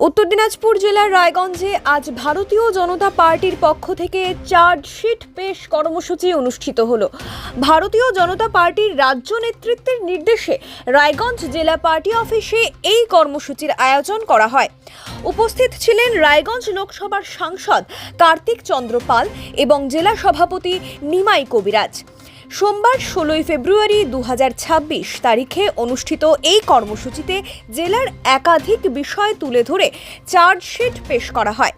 উত্তর দিনাজপুর জেলার রায়গঞ্জে আজ ভারতীয় জনতা পার্টির পক্ষ থেকে চার্জশিট পেশ কর্মসূচি অনুষ্ঠিত হলো। ভারতীয় জনতা পার্টির রাজ্য নেতৃত্বের নির্দেশে রায়গঞ্জ জেলা পার্টি অফিসে এই কর্মসূচির আয়োজন করা হয়। উপস্থিত ছিলেন রায়গঞ্জ লোকসভার সাংসদ কার্তিক চন্দ্র পাল এবং জেলা সভাপতি নিমাই কবিরাজ। সোমবার 16 ফেব্রুয়ারি 2026 তারিখে অনুষ্ঠিত এই কর্মসূচিতে জেলার একাধিক বিষয় তুলে ধরে চার্জশিট পেশ করা হয়।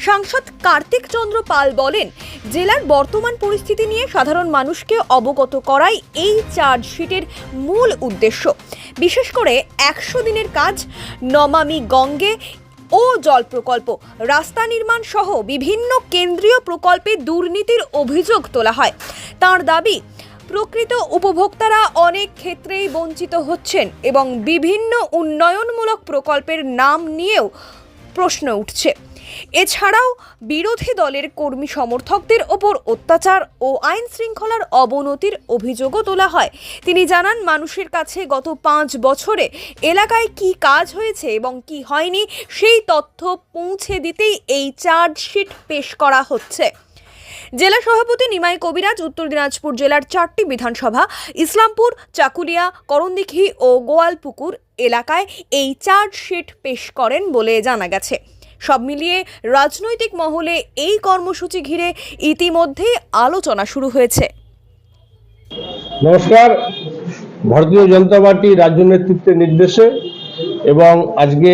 সাংসদ কার্তিক চন্দ্র পাল বলেন, জেলার বর্তমান পরিস্থিতি নিয়ে সাধারণ মানুষকে অবগত করাই এই চার্জশিটের মূল উদ্দেশ্য। বিশেষ করে 100 দিনের কাজ, নমামি গঙ্গে ও জল প্রকল্প, রাস্তা নির্মাণ সহ বিভিন্ন কেন্দ্রীয় প্রকল্পে দুর্নীতির অভিযোগ তোলা হয়। তার দাবি, প্রকৃত উপভোক্তারা অনেক ক্ষেত্রেই বঞ্চিত হচ্ছেন এবং বিভিন্ন উন্নয়নমূলক প্রকল্পের নাম নিয়েও প্রশ্ন উঠছে। এছাড়াও বিরোধী দলের কর্মী সমর্থকদের ওপর অত্যাচার ও আইন শৃঙ্খলার অবনতির অভিযোগও তোলা হয়। তিনি জানান, মানুষের কাছে গত 5 বছরে এলাকায় কি কাজ হয়েছে এবং কি হয়নি সেই তথ্য পৌঁছে দিতেই এই চার্জশিট পেশ করা হচ্ছে। জেলা সভাপতি নিমাই কবিরাজ উত্তর দিনাজপুর জেলার 4টি বিধানসভা ইসলামপুর, চাকুলিয়া, করণদিঘি ও গোয়ালপুকুর এলাকায় এই চার্জশিট পেশ করেন বলে জানা গেছে। সব মিলিয়ে রাজনৈতিক মহলে এই কর্মসূচি ঘিরে ইতিমধ্যেই আলোচনা শুরু হয়েছে। নমস্কার। ভারতীয় জনতা পার্টি রাজ্য নেতৃত্বের নির্দেশে এবং আজকে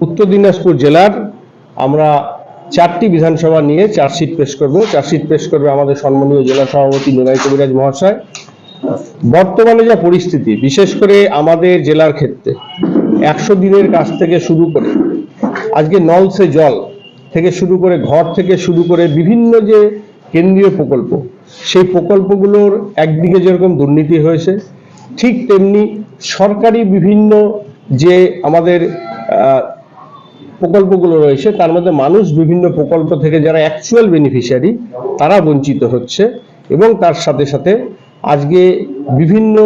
উত্তর দিনাজপুর জেলার আমরা 4টি বিধানসভা নিয়ে চার্জশিট পেশ করব। চার্জশিট পেশ করবে আমাদের সম্মানীয় জেলা সভাপতি নিমাই কবিরাজ মহাশয়। বর্তমানে যা পরিস্থিতি, বিশেষ করে আমাদের জেলার ক্ষেত্রে 100 দিনের কাজ থেকে শুরু করে আজকে নল সে জল থেকে শুরু করে ঘর থেকে শুরু করে বিভিন্ন যে কেন্দ্রীয় প্রকল্প, সেই প্রকল্পগুলোর একদিকে যেরকম দুর্নীতি হয়েছে, ঠিক তেমনি সরকারি বিভিন্ন যে আমাদের প্রকল্পগুলো রয়েছে তার মধ্যে মানুষ বিভিন্ন প্রকল্প থেকে যারা অ্যাকচুয়াল বেনিফিশিয়ারি তারা বঞ্চিত হচ্ছে। এবং তার সাথে সাথে আজকে বিভিন্ন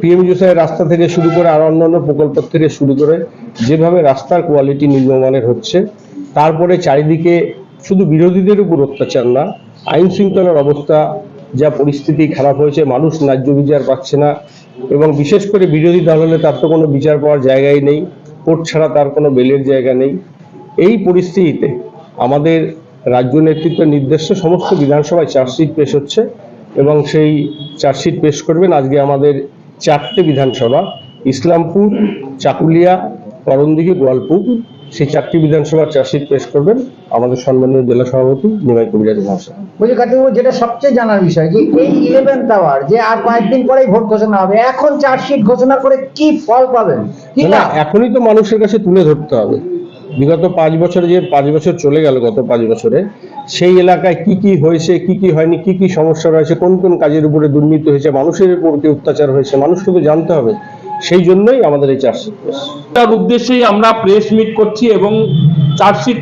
পিএমজিএসওয়াই রাস্তা থেকে শুরু করে আর অন্যান্য প্রকল্প থেকে শুরু করে যেভাবে রাস্তার কোয়ালিটি নিম্নমানের হচ্ছে, তারপরে চারিদিকে শুধু বিরোধীদের উপর অত্যাচার না, আইন শৃঙ্খলার অবস্থা যা পরিস্থিতি খারাপ হয়েছে, মানুষ ন্যায্য বিচার পাচ্ছে না এবং বিশেষ করে বিরোধী দল হলে তার তো কোনো বিচার পাওয়ার জায়গাই নেই, কোর্ট ছাড়া তার কোনো বেলের জায়গা নেই। এই পরিস্থিতিতে আমাদের রাজ্য নেতৃত্বের নির্দেশে সমস্ত বিধানসভায় চার্জশিট পেশ হচ্ছে এবং সেই চার্জশিট পেশ করবেন আজকে আমাদের 4টে বিধানসভা ইসলামপুর, চাকুলিয়া, করণদিঘি, গোয়ালপুকুর, সেই 4টি বিধানসভার চার্জশিট পেশ করবেন আমাদের সম্মানীয় জেলা সভাপতি নিমাই কবিরাজ মহাশয়। বলছি কার্তিকবাবু, যেটা সবচেয়ে জানার বিষয় যে এই 11th আওয়ার যে আর কয়েকদিন পরেই ভোট ঘোষণা হবে, এখন চার্জশিট ঘোষণা করে কি ফল পাবেন? না, এখনই তো মানুষের কাছে তুলে ধরতে হবে বিগত 5 বছরে, যে 5 বছর চলে গেল, গত 5 বছরে সেই এলাকায় কি কি হয়েছে, কি কি হয়নি, কি কি সমস্যা রয়েছে, কোন কোন কাজের উপরে দুর্নীতি হয়েছে, মানুষের উপর কি অত্যাচার হয়েছে, মানুষকে তো জানতে হবে। সেই জন্যই আমাদের এই চার্জশিট। তার উদ্দেশ্যেই আমরা প্রেস মিট করছি এবং চার্জশিট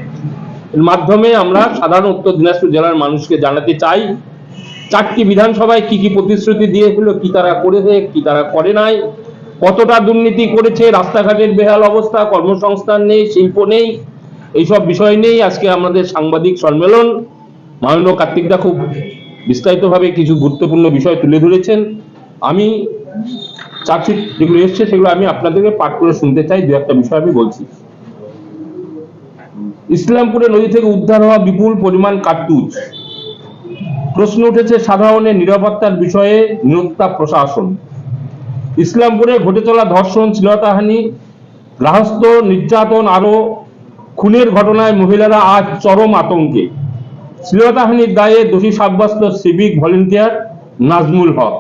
মাধ্যমে আমরা সাধারণ উত্তর দিনাজপুর জেলার মানুষকে জানাতে চাই 4টি বিধানসভায় কি কি প্রতিশ্রুতি দিয়েছিল, কি তারা করেছে, কি তারা করে নাই, কতটা দুর্নীতি করেছে, রাস্তাঘাটের বেহাল অবস্থা, কর্মসংস্থান নেই, শিল্প নেই, এইসব বিষয় নিয়েই আজকে আমাদের সাংবাদিক সম্মেলন। মাননীয় কার্তিকদা খুব বিস্তারিতভাবে কিছু গুরুত্বপূর্ণ বিষয় তুলে ধরেছেন। আমি চার্জশিট যেগুলো এসছে সেগুলো আমি আপনাদেরকে পাঠ করে শুনতে চাই। 2-1টা বিষয় আমি বলছি। ইসলামপুরে নদী থেকে উদ্ধার হওয়া বিপুল পরিমাণ কার্তুজ। প্রশ্ন উঠেছে সাধারণের নিরাপত্তার বিষয়ে নিয়োক্তা প্রশাসন। ইসলামপুরে ঘটে চলা ধর্ষণ, শ্লীলতাহানি, গৃহস্থ নির্যাতন আরো খুনের ঘটনায় মহিলারা আজ চরম আতঙ্কে। শ্লীলতাহানির দায়ে দোষী সাব্যস্ত সিভিক ভলেন্টিয়ার নাজমুল হক।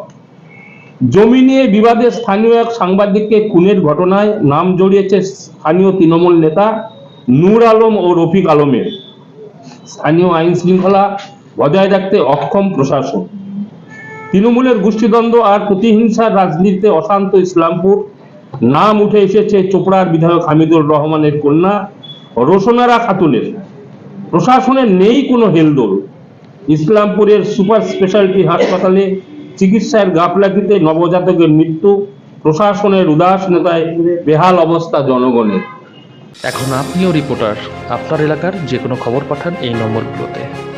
জমি নিয়ে বিবাদে স্থানীয় এক সাংবাদিককে খুনের ঘটনায় নাম জড়িয়েছে স্থানীয় তৃণমূল নেতা নূর আলম ও রফিক আলমের। স্থানীয় আইন শৃঙ্খলা বজায় রাখতে অক্ষম প্রশাসন। তৃণমূলের গোষ্ঠীদ্বন্দ্ব আর প্রতিহিংসার রাজনীতিতে অশান্ত ইসলামপুর। নাম উঠে এসেছে চোপড়ার বিধায়ক হামিদুর রহমানের কন্যা রোশনারা খাতুনের। প্রশাসনের নেই কোনো হেলদোল। ইসলামপুরের সুপার স্পেশালিটি হাসপাতালে চিকিৎসার গাফলাতিতে নবজাতকের মৃত্যু। প্রশাসনের উদাসীনতায় বেহাল অবস্থা জনগণের। এখন আপনিও রিপোর্টার, আপনার এলাকার যে কোনো খবর পাঠান এই নম্বরগুলোতে।